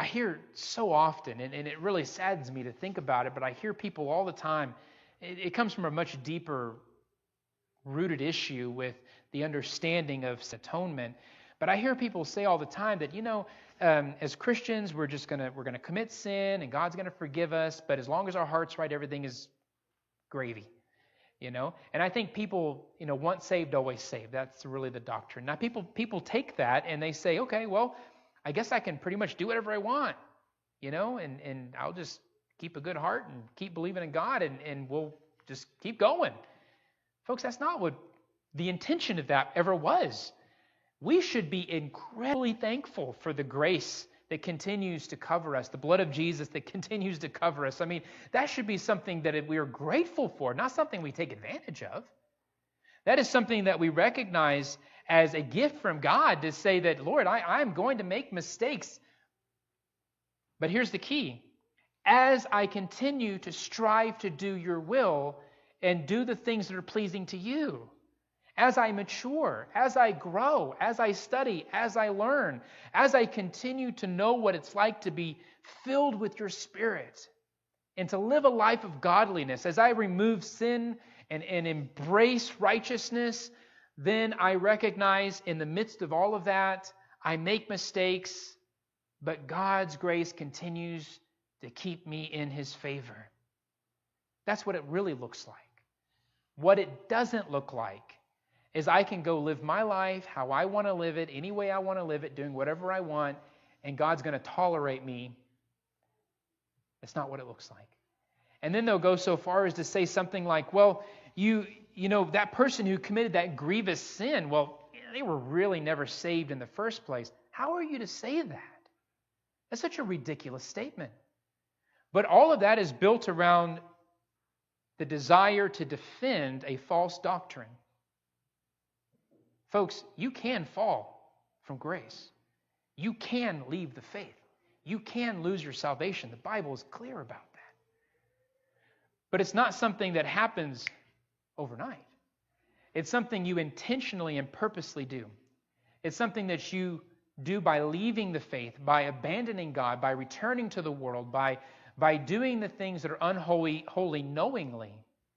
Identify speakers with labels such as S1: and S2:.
S1: hear so often, and it really saddens me to think about it, but I hear people all the time. It comes from a much deeper rooted issue with the understanding of atonement. But I hear people say all the time that, as Christians, we're gonna commit sin and God's gonna forgive us, but as long as our heart's right, everything is gravy. And I think people, once saved, always saved. That's really the doctrine. Now people take that and they say, okay, well, I guess I can pretty much do whatever I want, and I'll just keep a good heart and keep believing in God and we'll just keep going. Folks, that's not what the intention of that ever was. We should be incredibly thankful for the grace that continues to cover us, the blood of Jesus that continues to cover us. I mean, that should be something that we are grateful for, not something we take advantage of. That is something that we recognize as a gift from God to say that, Lord, I'm going to make mistakes. But here's the key. As I continue to strive to do your will and do the things that are pleasing to you, as I mature, as I grow, as I study, as I learn, as I continue to know what it's like to be filled with your Spirit and to live a life of godliness, as I remove sin and embrace righteousness, then I recognize in the midst of all of that, I make mistakes, but God's grace continues to keep me in His favor. That's what it really looks like. What it doesn't look like is I can go live my life how I want to live it, any way I want to live it, doing whatever I want, and God's going to tolerate me. That's not what it looks like. And then they'll go so far as to say something like, well, that person who committed that grievous sin, well, they were really never saved in the first place. How are you to say that? That's such a ridiculous statement. But all of that is built around the desire to defend a false doctrine. Folks, you can fall from grace. You can leave the faith. You can lose your salvation. The Bible is clear about that. But it's not something that happens overnight. It's something you intentionally and purposely do. It's something that you do by leaving the faith, by abandoning God, by returning to the world, by doing the things that are unholy knowingly.